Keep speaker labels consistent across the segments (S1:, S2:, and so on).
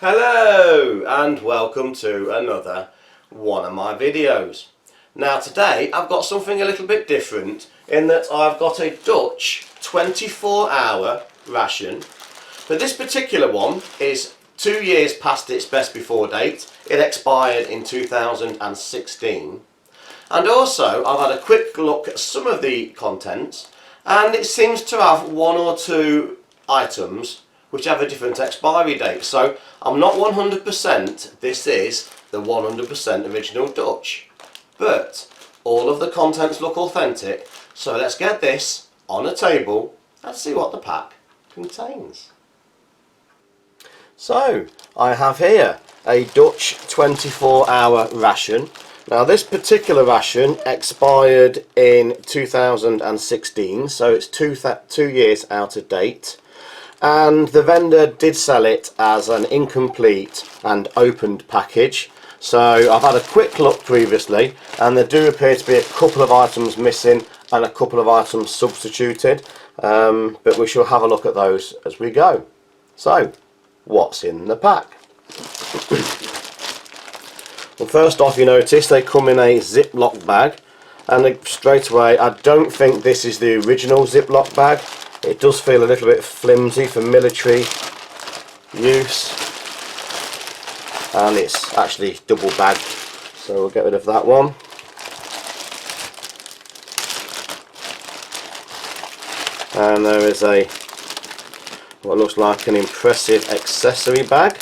S1: Hello and welcome to another one of my videos. Now today I've got something a little bit different in that I've got a Dutch 24-hour ration, but this particular one is 2 years past its best before date. It expired in 2016, and also I've had a quick look at some of the contents, and it seems to have one or two items which have a different expiry date. So I'm not 100% this is the 100% original Dutch, but all of the contents look authentic. So let's get this on a table and see what the pack contains. So I have here a Dutch 24-hour ration. Now this particular ration expired in 2016, so it's two years out of date. And the vendor did sell it as an incomplete and opened package. So I've had a quick look previously, and there do appear to be a couple of items missing and a couple of items substituted, but we shall have a look at those as we go. So what's in the pack? Well, first off, you notice they come in a Ziploc bag, and straight away I don't think this is the original Ziploc bag. It does feel a little bit flimsy for military use, and it's actually double bagged, so we'll get rid of that one. And there is what looks like an impressive accessory bag.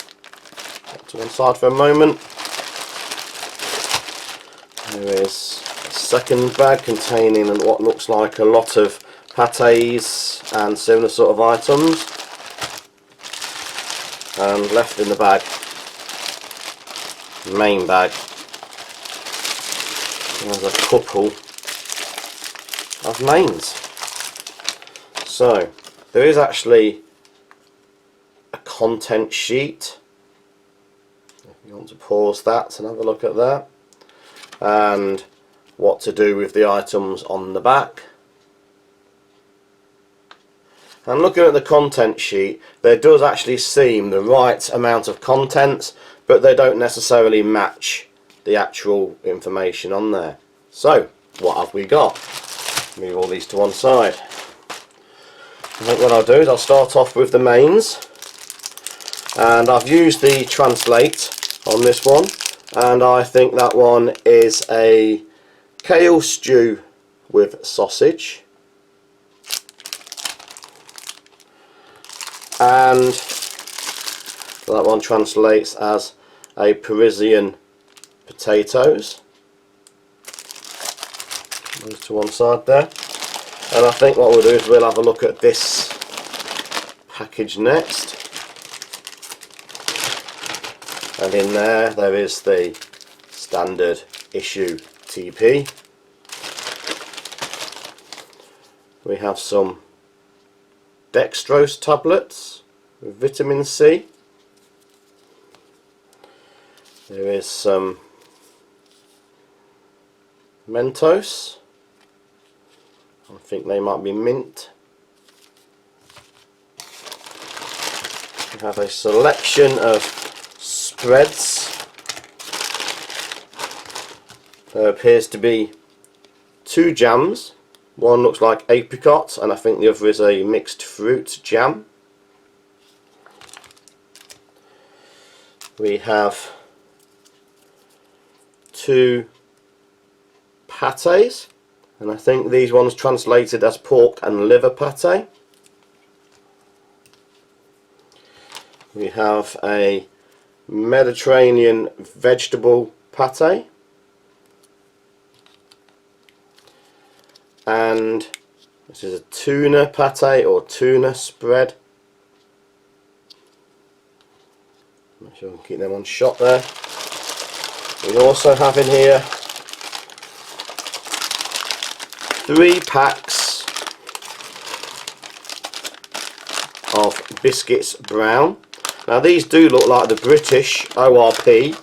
S1: Put to one side for a moment. There is a second bag containing what looks like a lot of pâtés and similar sort of items, and left in the bag, main bag, there's a couple of mains. So there is actually a content sheet, if you want to pause that and have a look at that, and what to do with the items on the back. And looking at the content sheet, there does actually seem the right amount of contents, but they don't necessarily match the actual information on there. So what have we got? Move all these to one side. I think what I'll do is I'll start off with the mains, and I've used the translate on this one, and I think that one is a kale stew with sausage. And that one translates as a Parisian potatoes. Those to one side there. And I think what we'll do is we'll have a look at this package next. And in there is the standard issue TP. We have some dextrose tablets with vitamin C. There is some Mentos. I think they might be mint. We have a selection of spreads. There appears to be two jams. One looks like apricot, and I think the other is a mixed fruit jam. We have two pâtés, and I think these ones translated as pork and liver pâté. We have a Mediterranean vegetable pâté. And this is a tuna pâté or tuna spread. Make sure I can keep them on shot there. We also have in here 3 packs of biscuits brown. Now these do look like the British ORP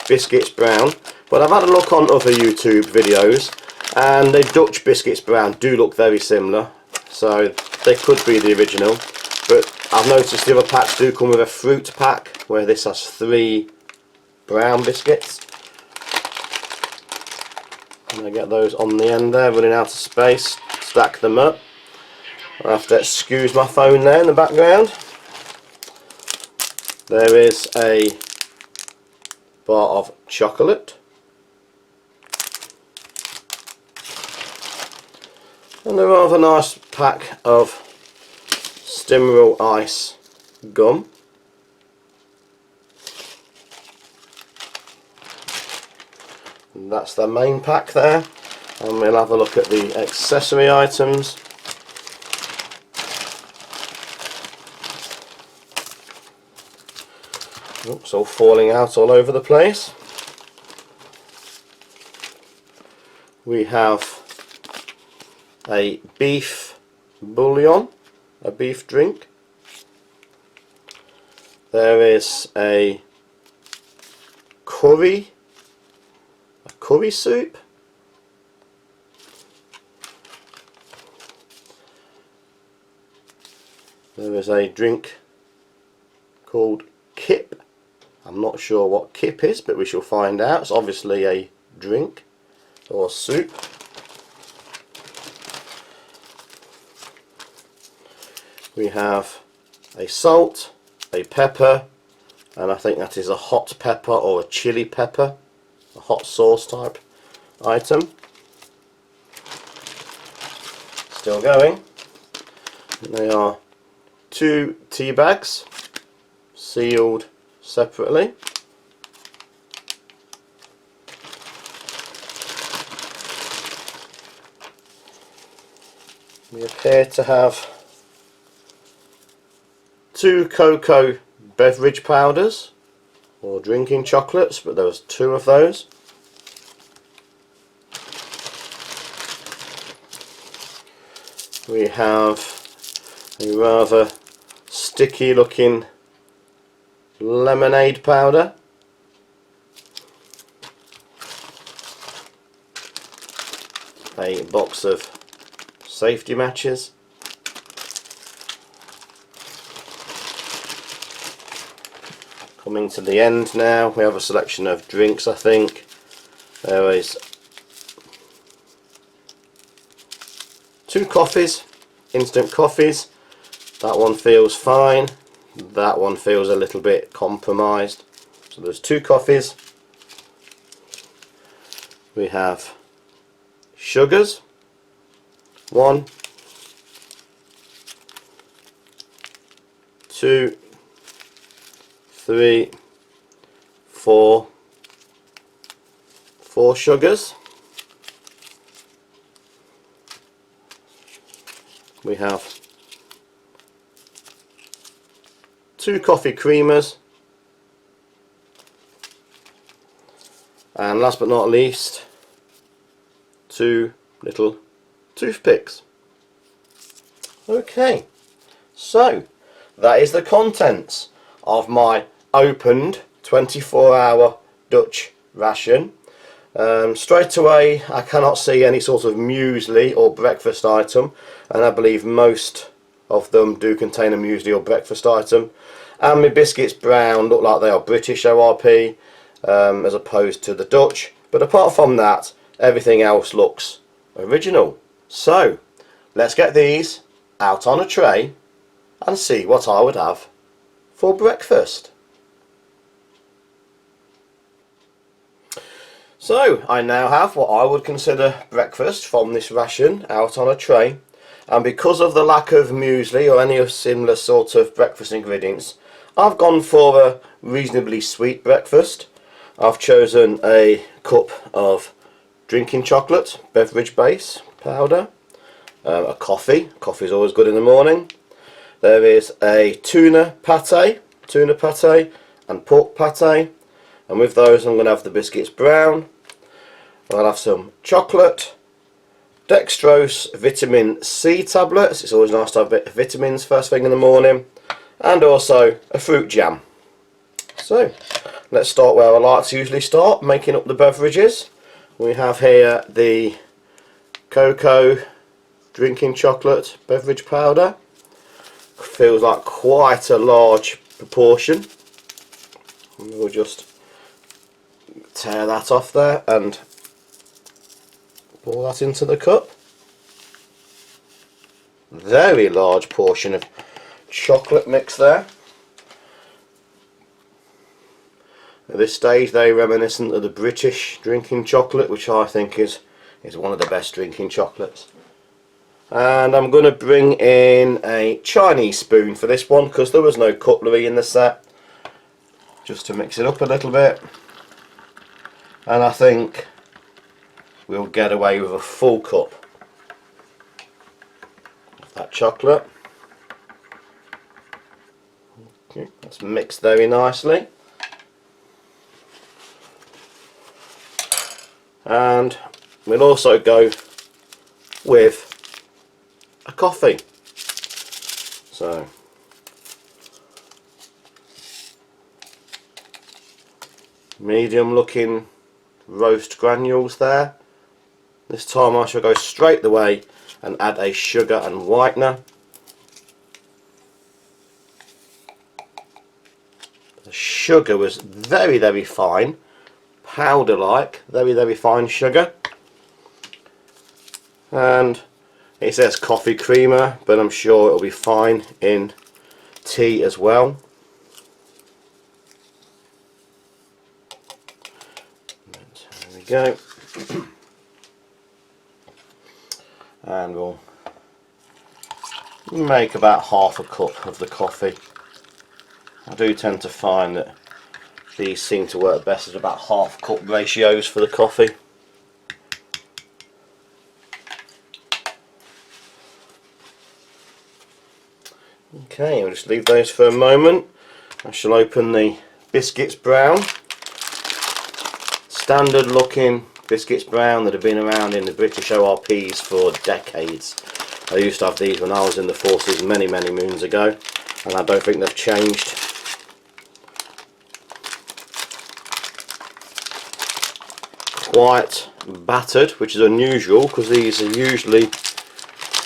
S1: biscuits brown, but I've had a look on other YouTube videos, and the Dutch biscuits brown do look very similar, so they could be the original. but I've noticed the other packs do come with a fruit pack, where this has 3 brown biscuits. I'm going to get those on the end there, running out of space, stack them up. I have to excuse my phone there in the background. There is a bar of chocolate. And a rather nice pack of Stimrel Ice gum. And that's the main pack there. And we'll have a look at the accessory items. Oops, all falling out all over the place. We have a beef bouillon, a beef drink. There is a curry soup. There is a drink called kip. I'm not sure what kip is, but we shall find out. It's obviously a drink or soup. We have a salt, a pepper, and I think that is a hot pepper or a chili pepper, a hot sauce type item. Still going. They are 2 tea bags, sealed separately. We appear to have 2 cocoa beverage powders or drinking chocolates, but there was 2 of those. We have a rather sticky looking lemonade powder. A box of safety matches. Coming to the end now, we have a selection of drinks. I think there is 2 coffees, instant coffees. That one feels fine, that one feels a little bit compromised. So there's 2 coffees. We have sugars, 1, 2, 3, 4 sugars. We have 2 coffee creamers, and last but not least 2 little toothpicks. Okay, so that is the contents of my opened 24-hour Dutch ration. Straight away I cannot see any sort of muesli or breakfast item, and I believe most of them do contain a muesli or breakfast item. And my biscuits brown look like they are British ORP as opposed to the Dutch, but apart from that everything else looks original. So let's get these out on a tray and see what I would have for breakfast. So I now have what I would consider breakfast from this ration out on a tray, and because of the lack of muesli or any similar sort of breakfast ingredients, I've gone for a reasonably sweet breakfast. I've chosen a cup of drinking chocolate, beverage base powder, a coffee. Coffee is always good in the morning. There is a tuna pate and pork pate, and with those I'm going to have the biscuits brown. I'll have some chocolate, dextrose vitamin C tablets. It's always nice to have a bit of vitamins first thing in the morning, and also a fruit jam. So let's start where I like to usually start, making up the beverages. We have here the cocoa drinking chocolate beverage powder, feels like quite a large proportion. And we'll just tear that off there and pour that into the cup. Very large portion of chocolate mix there. At this stage they're reminiscent of the British drinking chocolate, which I think is one of the best drinking chocolates. And I'm going to bring in a Chinese spoon for this one because there was no cutlery in the set, just to mix it up a little bit. And I think we'll get away with a full cup of that chocolate. Okay, that's mixed very nicely. And we'll also go with a coffee. So medium looking roast granules there. This time I shall go straight the way and add a sugar and whitener. The sugar was very fine, powder like, very fine sugar. And it says coffee creamer, but I'm sure it'll be fine in tea as well. There we go. And we'll make about half a cup of the coffee. I do tend to find that these seem to work best at about half cup ratios for the coffee. Okay, we'll just leave those for a moment. I shall open the biscuits brown. Standard looking biscuits brown that have been around in the British ORPs for decades. I used to have these when I was in the forces many moons ago, and I don't think they've changed. Quite battered, which is unusual because these are usually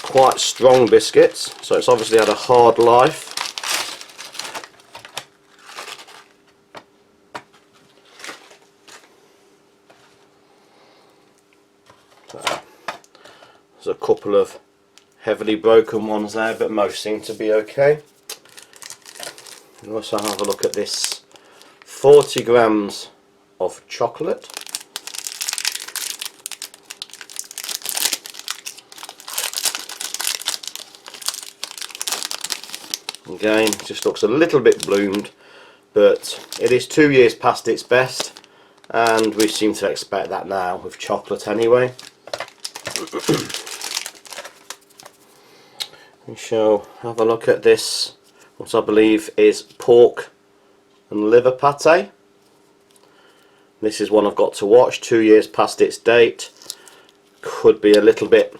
S1: quite strong biscuits, so it's obviously had a hard life. There's a couple of heavily broken ones there, but most seem to be okay. We'll also have a look at this 40 grams of chocolate. Again, just looks a little bit bloomed, but it is 2 years past its best, and we seem to expect that now with chocolate anyway. We shall have a look at this, what I believe is pork and liver pate. This is one I've got to watch, 2 years past its date. Could be a little bit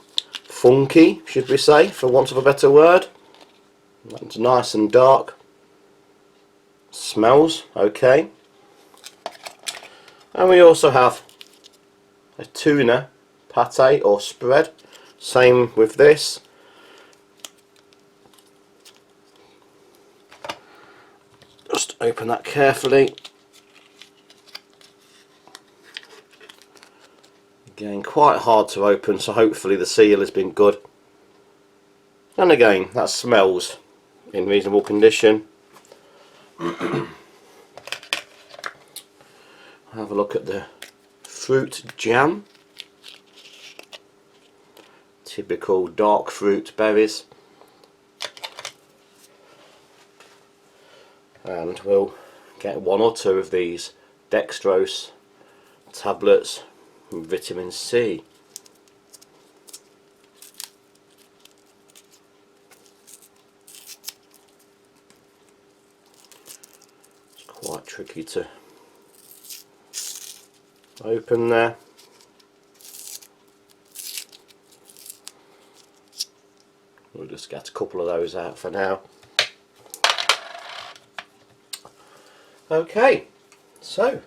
S1: funky, should we say, for want of a better word. That's nice and dark. Smells okay. And we also have a tuna pate or spread. Same with this. Just open that carefully. Again, quite hard to open, so hopefully the seal has been good. And again, that smells in reasonable condition. Have a look at the fruit jam. Typical dark fruit berries. And we'll get 1 or 2 of these dextrose tablets with vitamin C. It's quite tricky to open there. We'll just get a couple of those out for now. Okay, so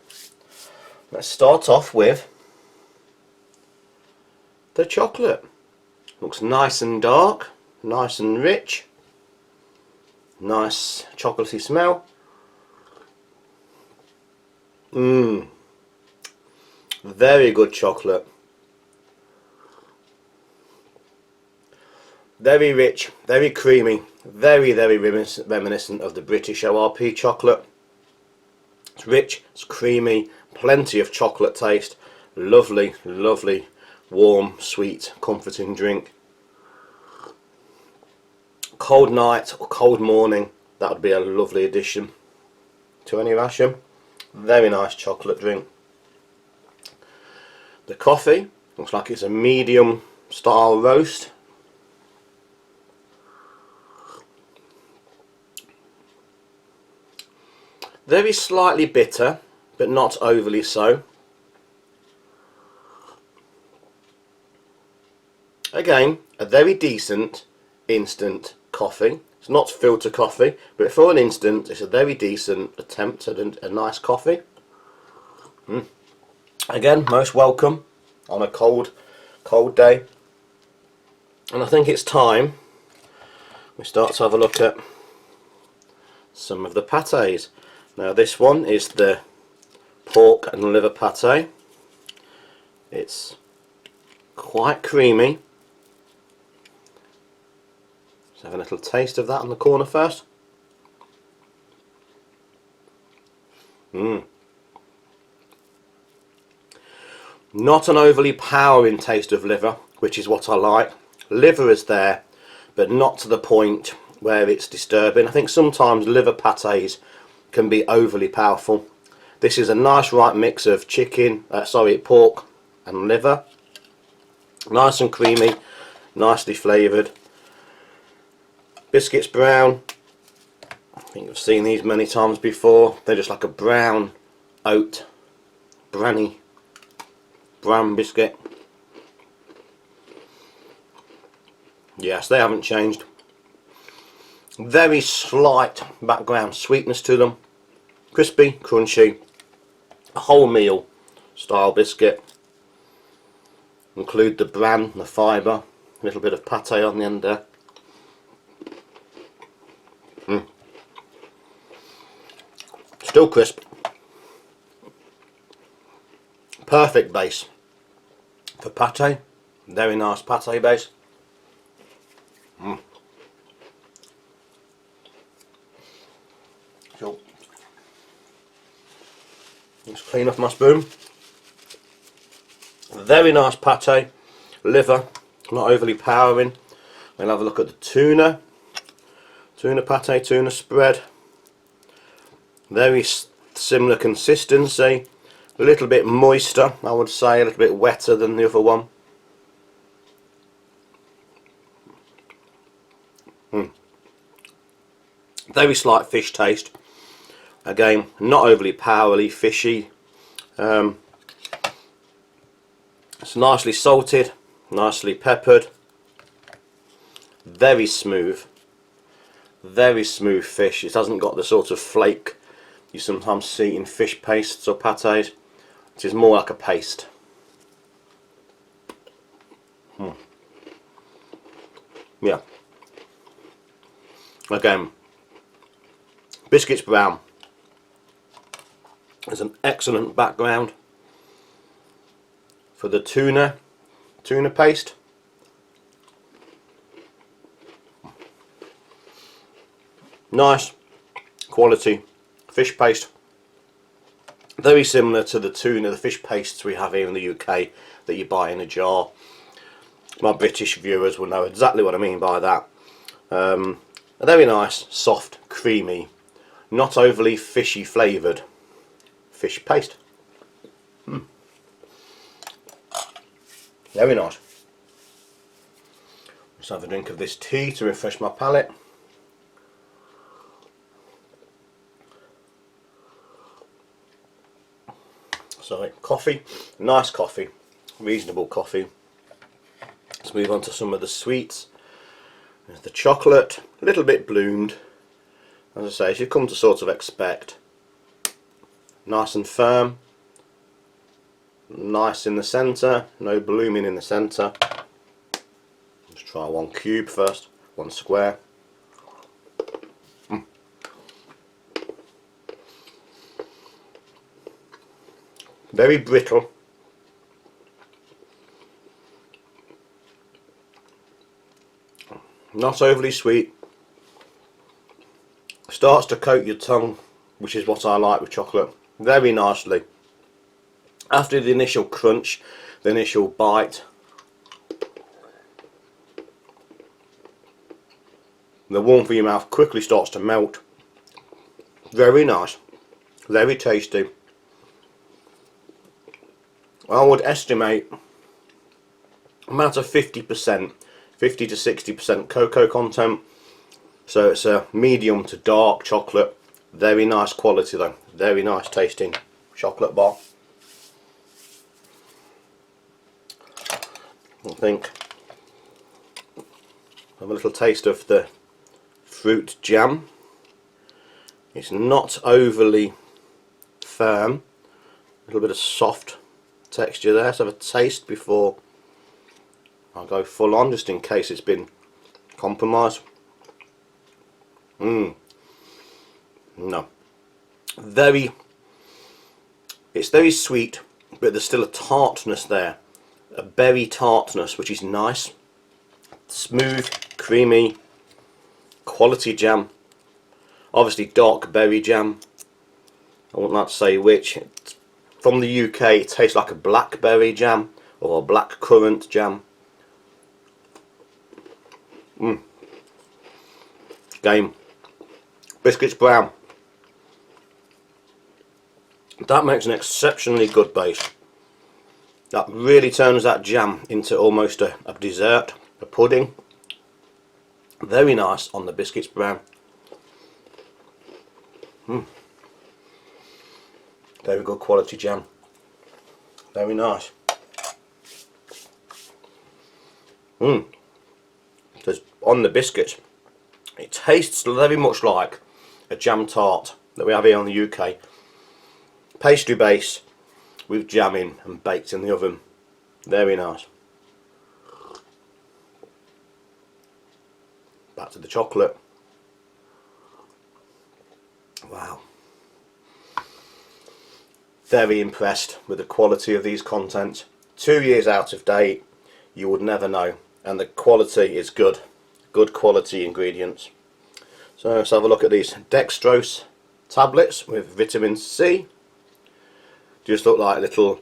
S1: let's start off with the chocolate. Looks nice and dark, nice and rich. Nice chocolatey smell. Very good chocolate. Very rich, very creamy, very reminiscent of the British ORP chocolate. It's rich, it's creamy, plenty of chocolate taste. Lovely, lovely, warm, sweet, comforting drink. Cold night or cold morning, that would be a lovely addition to any ration. Very nice chocolate drink. The coffee looks like it's a medium style roast. Very slightly bitter, but not overly so. Again, a very decent instant coffee. It's not filter coffee, but for an instant, it's a very decent attempt at a nice coffee. Again, most welcome on a cold day. And I think it's time we start to have a look at some of the pâtés. Now this one is the pork and liver pâté. It's quite creamy. Let's have a little taste of that on the corner first. Not an overly powering taste of liver, which is what I like. Liver is there, but not to the point where it's disturbing. I think sometimes liver pâtés can be overly powerful. This is a nice right mix of pork and liver. Nice and creamy, nicely flavoured. Biscuits brown. I think I've seen these many times before. They're just like a brown oat, brown biscuit. Yes, they haven't changed. Very slight background sweetness to them. Crispy, crunchy, a whole meal style biscuit. Include the bran, the fibre, a little bit of pâté on the end there. Still crisp. Perfect base for pâté. Very nice pâté base. So, let's clean off my spoon. Very nice pâté, liver, not overly powering. We'll have a look at the tuna pâté, tuna spread. Very similar consistency, a little bit moister, I would say, a little bit wetter than the other one. Very slight fish taste. Again, not overly powerly fishy. It's nicely salted, nicely peppered. Very smooth fish. It hasn't got the sort of flake you sometimes see in fish pastes or pâtés. It is more like a paste. Yeah. Again, biscuits brown. There's an excellent background for the tuna paste. Nice quality fish paste. Very similar to the fish pastes we have here in the UK that you buy in a jar. My British viewers will know exactly what I mean by that. A very nice, soft, creamy, not overly fishy flavoured fish paste. Very nice. Let's have a drink of this tea to refresh my palate. Sorry, coffee, nice coffee, reasonable coffee. Let's move on to some of the sweets. There's the chocolate, a little bit bloomed, as I say, as you've come to sort of expect. Nice and firm, nice in the centre, no blooming in the centre. Let's try one cube first, one square. very brittle. Not overly sweet. Starts to coat your tongue, which is what I like with chocolate, very nicely. After the initial crunch, the initial bite, the warmth of your mouth quickly starts to melt. Very nice, very tasty. I would estimate about a 50%, 50 to 60% cocoa content. So it's a medium to dark chocolate. Very nice quality though. Very nice tasting chocolate bar. I think have a little taste of the fruit jam. It's not overly firm. A little bit of soft texture there. So have a taste before I go full on, just in case it's been compromised. No. It's very sweet, but there's still a tartness there. A berry tartness, which is nice. Smooth, creamy, quality jam. Obviously dark berry jam. I wouldn't like to say which. It's from the UK, it tastes like a blackberry jam or a black currant jam. Game. Biscuits brown. That makes an exceptionally good base. That really turns that jam into almost a dessert, a pudding. Very nice on the biscuits brown. Very good quality jam. Very nice. Because on the biscuits, it tastes very much like a jam tart that we have here in the UK. Pastry base with jam in and baked in the oven. Very nice. Back to the chocolate. Wow. Very impressed with the quality of these contents. 2 years out of date, you would never know. And the quality is good. Good quality ingredients. So let's have a look at these dextrose tablets with vitamin C. Just look like little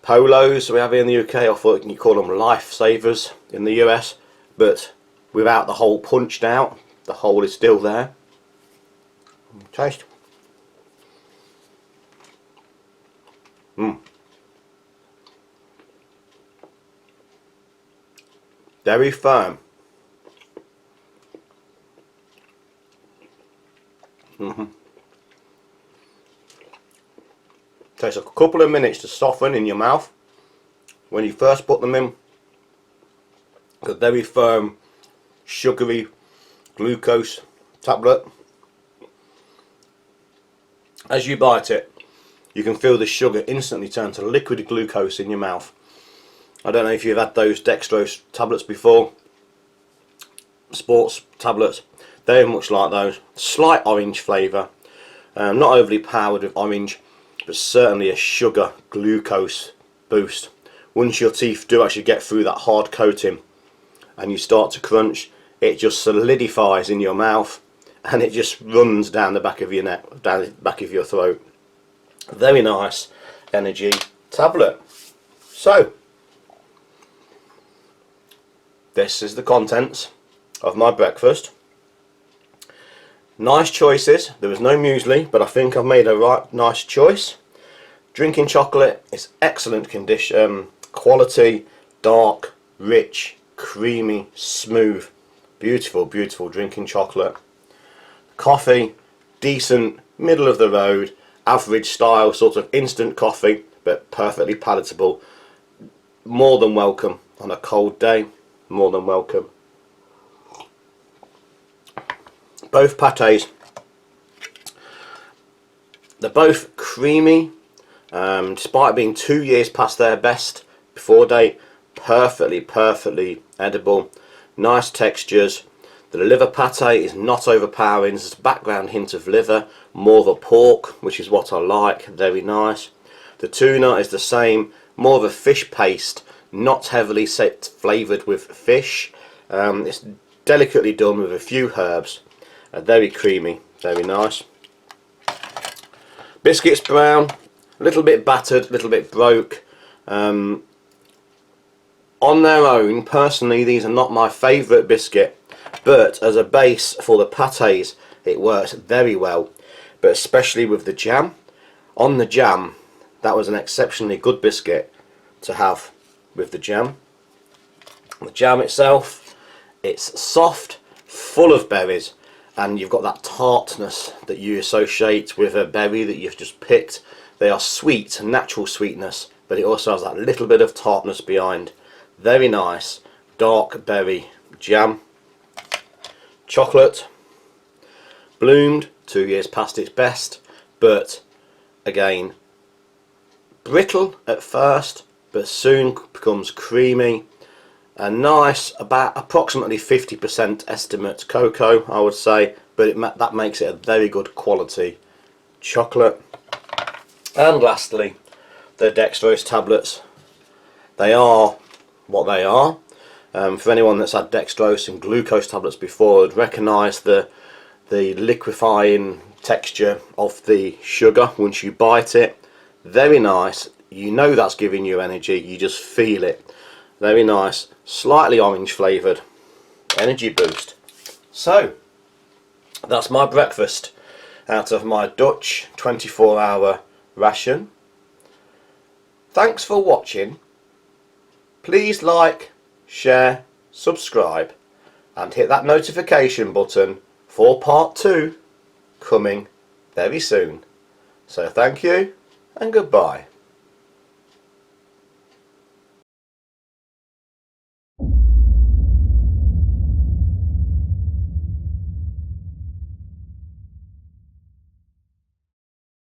S1: polos we have here in the UK. I thought you call them lifesavers in the US, but without the hole punched out. The hole is still there. Taste. Very firm. Takes a couple of minutes to soften in your mouth when you first put them in. A very firm, sugary glucose tablet. As you bite it, you can feel the sugar instantly turn to liquid glucose in your mouth. I don't know if you've had those dextrose tablets before. Sports tablets, very much like those. Slight orange flavour, not overly powered with orange, but certainly a sugar glucose boost. Once your teeth do actually get through that hard coating and you start to crunch, it just solidifies in your mouth and it just runs down the back of your neck, down the back of your throat. Very nice energy tablet. So this is the contents of my breakfast. Nice choices. There was no muesli, but I think I've made a nice choice. Drinking chocolate is excellent condition, quality, dark, rich, creamy, smooth, beautiful, beautiful drinking chocolate. Coffee, decent, middle of the road, average style, sort of instant coffee, but perfectly palatable. More than welcome on a cold day. More than welcome. Both pâtés, they're both creamy, despite being 2 years past their best before date. Perfectly edible. Nice textures. The liver pâté is not overpowering. There's a background hint of liver, more of a pork, which is what I like. Very nice. The tuna is the same, more of a fish paste, not heavily flavoured with fish. It's delicately done with a few herbs. Very creamy, very nice. Biscuits brown, a little bit battered, a little bit broke. On their own, personally, these are not my favourite biscuit, but as a base for the pâtés, it works very well. But especially with the jam. On the jam, that was an exceptionally good biscuit to have with the jam. The jam itself, it's soft, full of berries, and you've got that tartness that you associate with a berry that you've just picked. They are sweet, natural sweetness, but it also has that little bit of tartness behind. Very nice, dark berry jam. Chocolate, bloomed, 2 years past its best, but again, brittle at first, but soon becomes creamy. A nice, about approximately 50% estimate cocoa, I would say, but that makes it a very good quality chocolate. And lastly, the dextrose tablets. They are what they are. For anyone that's had dextrose and glucose tablets before, would recognise the liquefying texture of the sugar once you bite it. Very nice. You know that's giving you energy, you just feel it. Very nice, slightly orange flavoured, energy boost. So, that's my breakfast out of my Dutch 24-hour ration. Thanks for watching. Please like, share, subscribe, and hit that notification button for part 2 coming very soon. So thank you and goodbye.